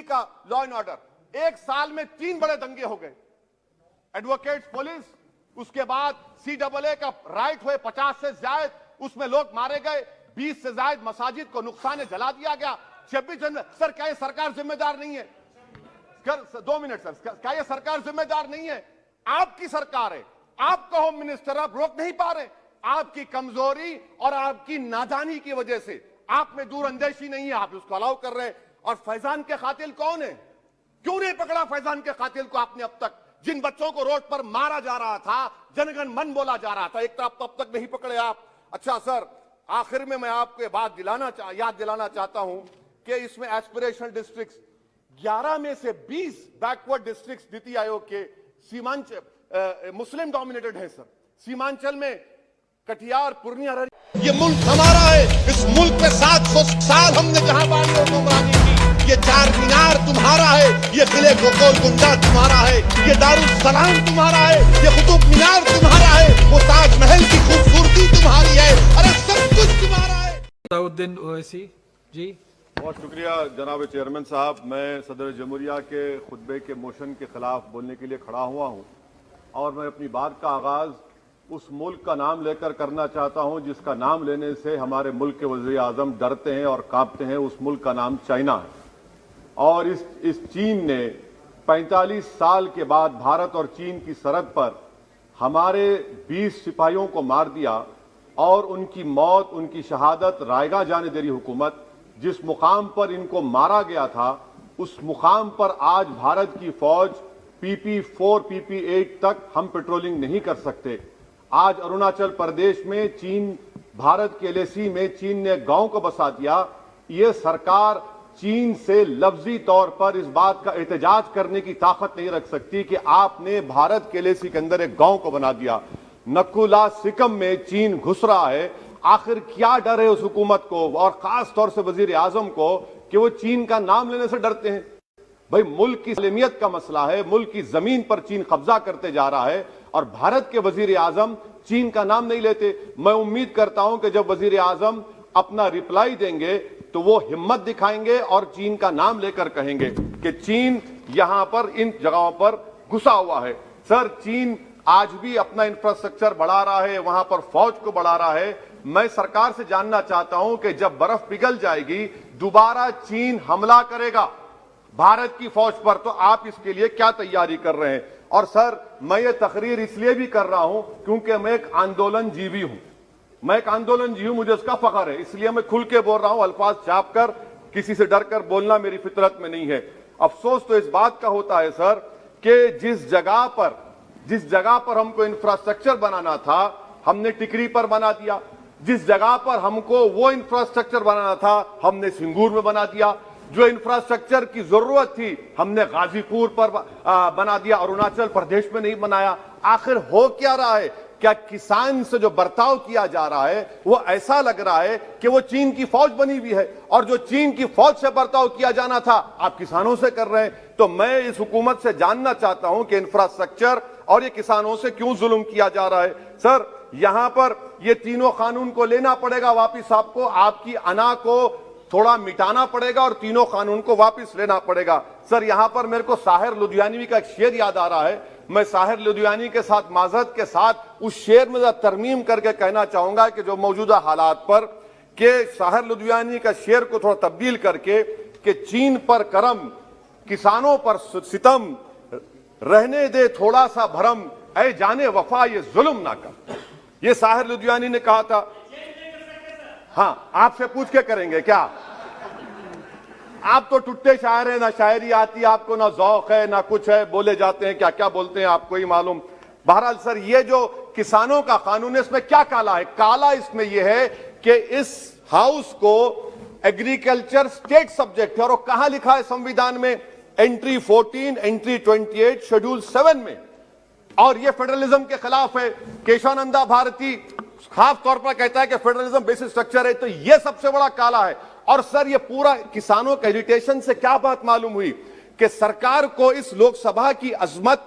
का law and order, 1 साल में 3 बड़े दंगे हो गए, एडवोकेट्स पुलिस, उसके बाद CAA का राइट हुए 50 से ज्यादा, उसमें लोग मारे गए, 20 से ज्यादा मसाजिद को नुकसान जला दिया गया। 26 जनवरी, सर क्या ये सरकार जिम्मेदार नहीं है? 2 मिनट सर, क्या ये सरकार जिम्मेदार नहीं है? आपकी सरकार है, आपका होम मिनिस्टर, आप रोक नहीं पा रहे। आपकी कमजोरी और आपकी नादानी की वजह से, आप में दूरअंदेशी नहीं है, आप उसको अलाउ कर रहे हैं। और फैजान के कातिल कौन है? क्यों नहीं पकड़ा फैजान के कातिल को आपने अब तक? जिन बच्चों को रोड पर मारा जा रहा था, जनगण मन बोला जा रहा था, एक तरफ तो अब तक नहीं पकड़े आप। अच्छा सर, आखिर में मैं आपको ये बात याद दिलाना चाहता हूं कि इसमें एस्पिरेशनल डिस्ट्रिक्ट्स 11 में से 20 बैकवर्ड डिस्ट्रिक्ट्स नीति आयोग के सीमांचल मुस्लिम डोमिनेटेड है सर। सीमांचल में कटिहार, पूर्णिया, ये मुल्क हमारा है। इस मुल्क में 700 साल हमने जहां बानी और गुमरानी की। ये 4 मीनार तुम्हारा है, ये किले गोलकुंडा तुम्हारा है, ये दारुल सलाम तुम्हारा है, ये कुतुब मीनार तुम्हारा है, वो ताजमहल की खूबसूरती तुम्हारी है, अरे सब कुछ तुम्हारा है। सलाउद्दीन ओवैसी जी। बहुत शुक्रिया जनाब चेयरमैन साहब। मैं सदर जमहूरिया के खुतबे के मोशन के खिलाफ बोलने के लिए खड़ा हुआ हूं और मैं अपनी बात का आगाज उस मुल्क का नाम लेकर करना चाहता हूं जिसका नाम लेने से हमारे मुल्क के वज़ीर आज़म डरते हैं और कांपते हैं। उस मुल्क का नाम चाइना है। और इस चीन ने 45 साल के बाद भारत और चीन की सरहद पर हमारे 20 सिपाहियों को मार दिया और उनकी मौत, उनकी शहादत रायगा जाने दे रही हुकूमत। जिस मुकाम पर इनको मारा गया था, उस मुकाम पर आज भारत की फौज PP4, PP8 तक हम पेट्रोलिंग नहीं कर सकते। आज अरुणाचल प्रदेश में चीन, भारत के LAC में चीन ने गांव को बसा दिया। ये सरकार चीन से लफ्जी तौर पर इस बात का एहतजाज करने की ताकत नहीं रख सकती कि आपने भारत के LAC के अंदर एक गांव को बना दिया। नकुला सिकम में चीन घुस रहा है। आखिर क्या डर है उस हुकूमत को और खास तौर से वजीर आजम को कि वो चीन का नाम लेने से डरते हैं? भाई, मुल्क की सलामियत का मसला है। मुल्क की जमीन पर चीन कब्जा करते जा रहा है और भारत के वजीर आजम चीन का नाम नहीं लेते। मैं उम्मीद करता हूं कि जब वजीर आजम अपना रिप्लाई देंगे तो वो हिम्मत दिखाएंगे और चीन का नाम लेकर कहेंगे कि चीन यहां पर इन जगहों पर घुसा हुआ है। सर, चीन आज भी अपना इंफ्रास्ट्रक्चर बढ़ा रहा है, वहां पर फौज को बढ़ा रहा है। मैं सरकार से जानना चाहता हूं कि जब बर्फ पिघल जाएगी, दोबारा चीन हमला करेगा भारत की फौज पर, तो आप इसके लिए क्या तैयारी कर रहे हैं? और सर, मैं ये तकरीर इसलिए भी कर रहा हूं क्योंकि मैं एक आंदोलन जीवी हूं। मैं एक आंदोलन जीवी हूं, मुझे उसका फख्र है, इसलिए मैं खुल के बोल रहा हूं। अल्फाज छाप कर, किसी से डर कर बोलना मेरी फितरत में नहीं है। अफसोस तो इस बात का होता है सर कि जिस जगह पर हमको इंफ्रास्ट्रक्चर बनाना था, हमने टिकरी पर बना दिया। जिस जगह पर हमको वो इंफ्रास्ट्रक्चर बनाना था, हमने सिंगूर में बना दिया। जो इंफ्रास्ट्रक्चर की जरूरत थी, हमने गाजीपुर पर बना दिया, अरुणाचल प्रदेश में नहीं बनाया। आखिर हो क्या रहा है? क्या किसान से जो बर्ताव किया जा रहा है वो ऐसा लग रहा है कि वो चीन की फौज बनी हुई है, और जो चीन की फौज से बर्ताव किया जाना था आप किसानों से कर रहे हैं। तो मैं इस हुकूमत से जानना चाहता हूं कि इंफ्रास्ट्रक्चर और ये किसानों से क्यों जुल्म किया जा रहा है? सर, यहां पर ये तीनों कानून को लेना पड़ेगा वापिस आपको, आपकी अना को थोड़ा मिटाना पड़ेगा और तीनों कानून को वापस लेना पड़ेगा। सर, यहां पर मेरे को साहिर लुधियानवी का एक शेर याद आ रहा है। मैं साहिर लुधियानवी के साथ माजरत के साथ उस शेर में तरमीम करके कहना चाहूंगा कि जो मौजूदा हालात पर के साहिर लुधियानवी का शेर को थोड़ा तब्दील करके कि चीन पर करम, किसानों पर सितम, रहने दे थोड़ा सा भरम, ऐ जाने वफा ये जुल्म ना कर। ये साहिर लुधियानवी ने कहा था। हाँ, आपसे पूछ के करेंगे क्या? आप तो टुट्टे शायर हैं, ना शायरी आती आपको, ना ज़ौक़ है, ना कुछ है, बोले जाते हैं क्या क्या बोलते हैं आपको ही मालूम। बहरहाल सर, ये जो किसानों का कानून है इसमें क्या काला है? काला इसमें यह है कि इस हाउस को एग्रीकल्चर स्टेट सब्जेक्ट है। और कहां लिखा है संविधान में? एंट्री 14, एंट्री 28, शेड्यूल 7 में। और यह फेडरलिज्म के खिलाफ है। केशवानंदा भारती खास तौर पर कहता है कि फेडरलिज्म बेसिक स्ट्रक्चर है। तो यह सबसे बड़ा काला है। और सर, ये पूरा किसानों के एजिटेशन से क्या बात मालूम हुई कि सरकार को इस लोकसभा की अजमत,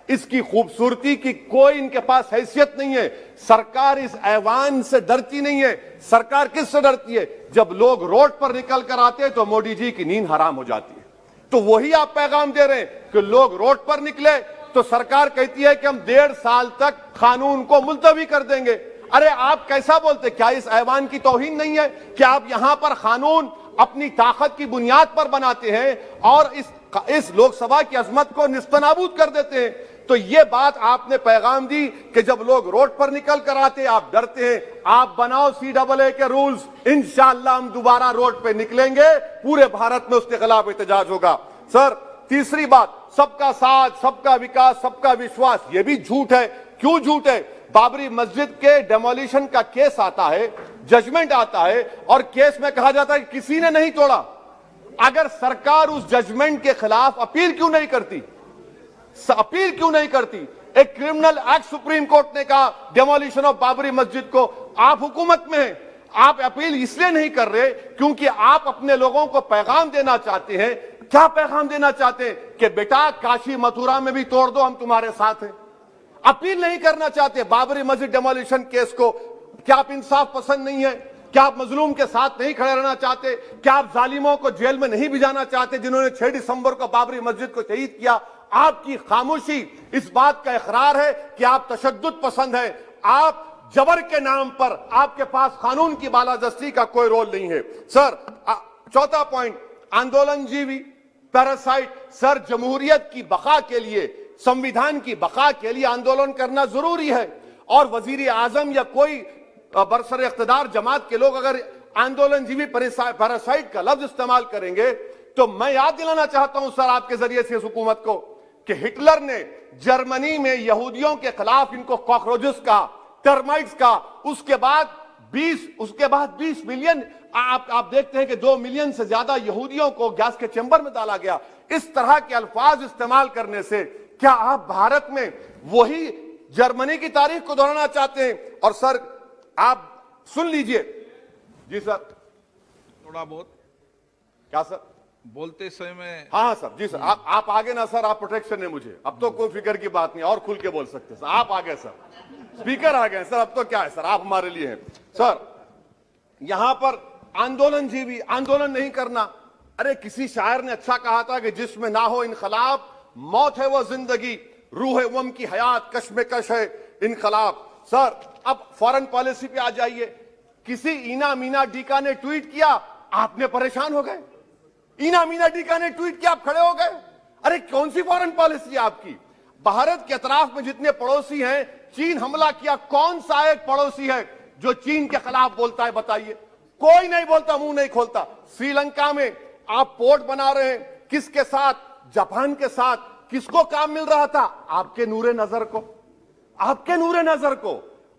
इसकी खूबसूरती की कोई इनके पास हैसियत नहीं है। सरकार इस ऐवान से डरती नहीं है। सरकार किससे डरती है? जब लोग रोड पर निकल कर आते हैं तो मोदी जी की नींद हराम हो जाती है। तो वही आप पैगाम दे रहे हैं कि लोग रोड पर निकले तो सरकार कहती है कि हम 1.5 साल तक कानून को मुलतवी कर देंगे। अरे आप कैसा बोलते, क्या इस ऐवान की तौहीन नहीं है कि आप यहां पर कानून अपनी ताकत की बुनियाद पर बनाते हैं और इस लोकसभा की अजमत को निस्तनाबूद कर देते हैं? तो ये बात आपने पैगाम दी कि जब लोग रोड पर निकल कर आते आप डरते हैं। आप बनाओ CAA के रूल्स, इंशाअल्लाह हम दोबारा रोड पे निकलेंगे, पूरे भारत में उसके खिलाफ एहतजाज होगा। सर, तीसरी बात, सबका साथ, सबका विकास, सबका विश्वास, ये भी झूठ है। क्यों झूठ है? बाबरी मस्जिद के डेमोलिशन का केस आता है, जजमेंट आता है और केस में कहा जाता है कि किसी ने नहीं तोड़ा। अगर सरकार उस जजमेंट के खिलाफ अपील क्यों नहीं करती? अपील क्यों नहीं करती? एक क्रिमिनल एक्ट सुप्रीम कोर्ट ने कहा डेमोलिशन ऑफ बाबरी मस्जिद को, आप हुकूमत में हैं, आप अपील इसलिए नहीं कर रहे क्योंकि आप अपने लोगों को पैगाम देना चाहते हैं। क्या पैगाम देना चाहते हैं? कि बेटा काशी मथुरा में भी तोड़ दो, हम तुम्हारे साथ हैं। अपील नहीं करना चाहते बाबरी मस्जिद डेमोलिशन केस को। क्या आप इंसाफ पसंद नहीं है? क्या आप मजलूम के साथ नहीं खड़े रहना चाहते? क्या आप जालिमों को जेल में नहीं भिजाना चाहते जिन्होंने 6 दिसंबर को बाबरी मस्जिद को शहीद किया? आपकी खामोशी इस बात का इकरार है कि आप तशद्दुद पसंद है। आप जबर के नाम पर, आपके पास कानून की बालादस्ती का कोई रोल नहीं है। सर, चौथा पॉइंट, आंदोलनजीवी, पैरासाइट। सर, जमहूरियत की बका के लिए, संविधान की बका के लिए आंदोलन करना जरूरी है और वजीर आजम या कोई बरसर इख्तिदार जमात के लोग अगर आंदोलनजीवी पैरासाइट का लफ्ज इस्तेमाल करेंगे तो मैं याद दिलाना चाहता हूं सर आपके जरिए से इस हुकूमत को कि हिटलर ने जर्मनी में यहूदियों के खिलाफ इनको कॉकरोचेस का, टर्माइट्स का, उसके बाद 20 मिलियन, आप देखते हैं कि 2 मिलियन से ज्यादा यहूदियों को गैस के चेंबर में डाला गया। इस तरह के अल्फाज इस्तेमाल करने से क्या आप भारत में वही जर्मनी की तारीख को दोहराना चाहते हैं? और सर आप सुन लीजिए। जी सर, थोड़ा बहुत क्या सर बोलते समय में। हाँ सर, जी सर, आप आगे ना सर, आप प्रोटेक्शन है मुझे, अब तो कोई फिक्र की बात नहीं, और खुल के बोल सकते सर। आप आगे सर, स्पीकर आ गए सर, अब तो क्या है सर, आप हमारे लिए हैं। सर, यहां पर आंदोलनजीवी, आंदोलन नहीं करना। अरे किसी शायर ने अच्छा कहा था कि जिसमें ना हो इनकलाब, मौत है वो जिंदगी, रूह है वम की हयात, कश्मकश है इनकलाब। सर, अब फॉरेन पॉलिसी पे आ जाइए। किसी इना मीना डीका ने ट्वीट किया, आपने परेशान हो गए। इना मीना डीका ने ट्वीट किया, आप खड़े हो गए। अरे कौन सी फॉरेन पॉलिसी है आपकी? भारत के अतराफ में जितने पड़ोसी हैं, चीन हमला किया, कौन सा एक पड़ोसी है जो चीन के खिलाफ बोलता है? बताइए। कोई नहीं बोलता, मुंह नहीं खोलता। श्रीलंका में आप पोर्ट बना रहे हैं, किसके साथ? जापान के साथ। किसको काम मिल रहा था? आपके नूरे नजर को, आपके नूरे नजर को,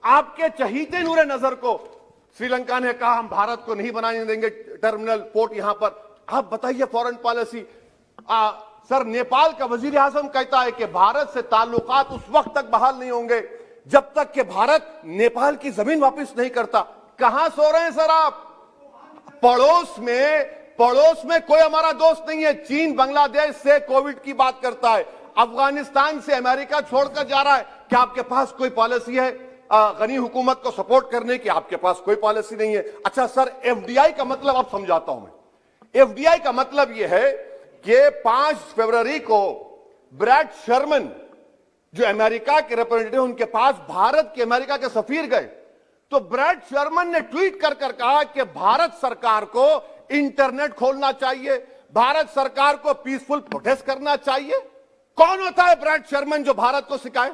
आपके चहीते नूरे नजर को। श्रीलंका ने कहा हम भारत को नहीं बनाने देंगे टर्मिनल पोर्ट यहां पर। आप बताइए फॉरेन पॉलिसी। सर, नेपाल का वजीर आजम कहता है कि भारत से ताल्लुकात उस वक्त तक बहाल नहीं होंगे जब तक कि भारत नेपाल की जमीन वापस नहीं करता। कहां सो रहे हैं सर आप? पड़ोस में कोई हमारा दोस्त नहीं है। चीन बांग्लादेश से कोविड की बात करता है, अफगानिस्तान से अमेरिका छोड़कर जा रहा है। क्या आपके पास कोई पॉलिसी है गनी हुकूमत को सपोर्ट करने की? आपके पास कोई पॉलिसी नहीं है। अच्छा सर, एफडीआई का मतलब अब समझाता हूं मैं। एफडीआई का मतलब यह है कि 5 फरवरी को ब्रैड शर्मन जो अमेरिका के रिप्रेजेंटेटिव, उनके पास भारत के अमेरिका के सफीर गए, तो ब्रैड शर्मन ने ट्वीट कर कहा कि भारत सरकार को इंटरनेट खोलना चाहिए, भारत सरकार को पीसफुल प्रोटेस्ट करना चाहिए। कौन होता है ब्रैड शर्मन जो भारत को सिखाए?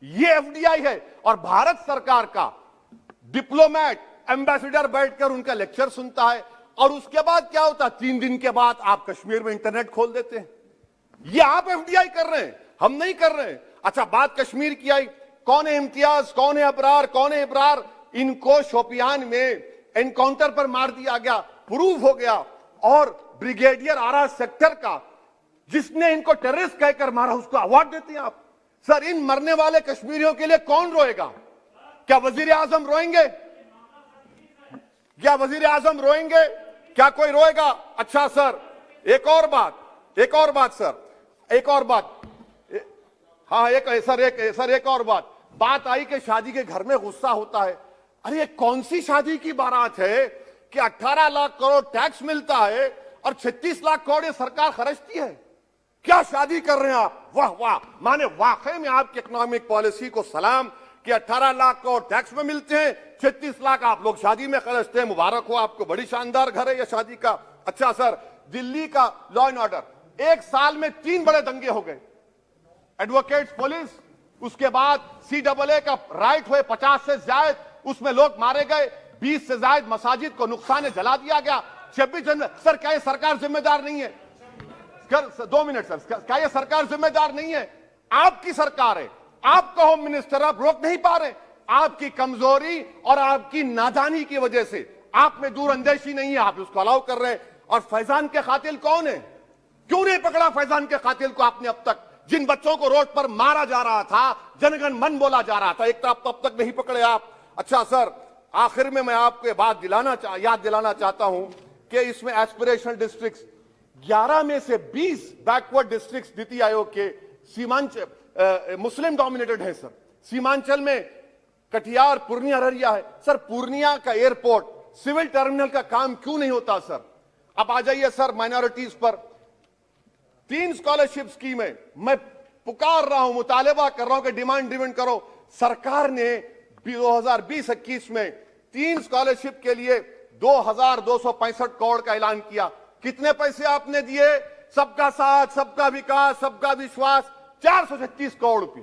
ये एफडीआई है। और भारत सरकार का डिप्लोमेट, एम्बेसडर बैठकर उनका लेक्चर सुनता है और उसके बाद क्या होता? 3 दिन के बाद आप कश्मीर में इंटरनेट खोल देते हैं। ये आप एफडीआई कर रहे हैं, हम नहीं कर रहे हैं। अच्छा, बात कश्मीर की आई। कौन है इम्तियाज, कौन है अबरार, कौन है इब्रार? इनको शोपियान में एनकाउंटर पर मार दिया गया, प्रूव हो गया। और ब्रिगेडियर आरा सेक्टर का जिसने इनको टेररिस्ट कहकर मारा, उसको अवार्ड देते हैं आप। सर, इन मरने वाले कश्मीरियों के लिए कौन रोएगा? क्या वजीर आजम रोएंगे? क्या वजीर आजम रोएंगे? क्या कोई रोएगा? अच्छा सर, एक और बात सर, एक और बात। हाँ, एक और बात आई कि शादी के घर में गुस्सा होता है। अरे ये कौन सी शादी की बारात है कि 18 लाख करोड़ टैक्स मिलता है और 36 लाख करोड़ ये सरकार खर्चती है। क्या शादी कर रहे हैं आप? वाह वाह, माने वाकई में आपकी इकोनॉमिक पॉलिसी को सलाम कि 18 लाख करोड़ टैक्स में मिलते हैं, 36 लाख आप लोग शादी में खर्चते हैं। मुबारक हो आपको, बड़ी शानदार घर है यह शादी का। अच्छा सर, दिल्ली का लॉ एंड ऑर्डर, एक साल में 3 बड़े दंगे हो गए। एडवोकेट्स पुलिस, उसके बाद CAA का राइट हुए 50 से ज्यादा, उसमें लोग मारे गए। 20 से ज्यादा मसाजिद को नुकसान जला दिया गया। 26 जनवरी, सर क्या ये सरकार जिम्मेदार नहीं है? 2 मिनट सर, क्या ये सरकार जिम्मेदार नहीं है? आपकी सरकार है, आपका होम मिनिस्टर, आप रोक नहीं पा रहे। आपकी कमजोरी और आपकी नादानी की वजह से, आप में दूरअंदेशी नहीं है, आप उसको अलाउ कर रहे हैं। और फैजान के कातिल कौन है? क्यों नहीं पकड़ा फैजान के कातिल को आपने अब तक? जिन बच्चों को रोड पर मारा जा रहा था, जनगण मन बोला जा रहा था, एक तरफ तो अब तक नहीं पकड़े आप। अच्छा सर, आखिर में मैं आपको बात याद दिलाना चाहता हूं कि इसमें एस्पिरेशनल डिस्ट्रिक्ट्स 11 में से 20 बैकवर्ड डिस्ट्रिक्ट्स नीति आयोग के सीमांचल मुस्लिम डोमिनेटेड है सर। सीमांचल में कटिहार, पूर्णिया, अररिया है सर। पूर्णिया का एयरपोर्ट, सिविल टर्मिनल का काम क्यों नहीं होता सर? अब आ जाइए सर माइनॉरिटीज पर। 3 स्कॉलरशिप स्कीम है, मैं पुकार रहा हूं, मुतालबा कर रहा हूं कि डिमांड करो। सरकार ने 2020-21 में 3 स्कॉलरशिप के लिए 2265 करोड़ का ऐलान किया। कितने पैसे आपने दिए? सबका साथ, सबका विकास, सबका विश्वास, 436 करोड़ रुपए।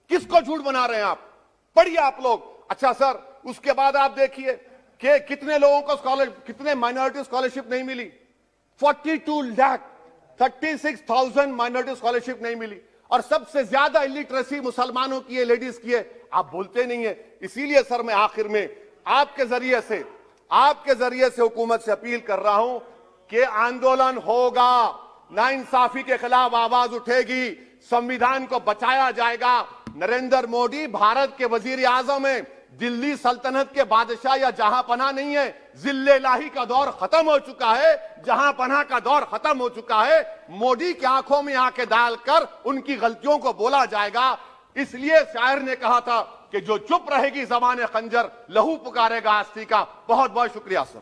किसको झूठ बना रहे हैं आप? पढ़िए आप लोग। अच्छा सर, उसके बाद आप देखिए कि कितने लोगों को कितने माइनॉरिटी स्कॉलरशिप नहीं मिली। 36,000 माइनॉरिटी स्कॉलरशिप नहीं मिली। और सबसे ज्यादा इलिटरेसी मुसलमानों की है, लेडीज की है। आप बोलते नहीं है। इसीलिए सर मैं आखिर में आपके जरिए से हुकूमत से अपील कर रहा हूं कि आंदोलन होगा, नाइंसाफी के खिलाफ आवाज उठेगी, संविधान को बचाया जाएगा। नरेंद्र मोदी भारत के वजीर आजम है, दिल्ली सल्तनत के बादशाह या जहां पनाह नहीं है। जिल्ले इलाही का दौर खत्म हो चुका है, जहां पनाह का दौर खत्म हो चुका है। मोदी की आंखों में आंखें डालकर उनकी गलतियों को बोला जाएगा। इसलिए शायर ने कहा था कि जो चुप रहेगी ज़बान खंजर, लहू पुकारेगा आस्ती का। बहुत बहुत शुक्रिया सर।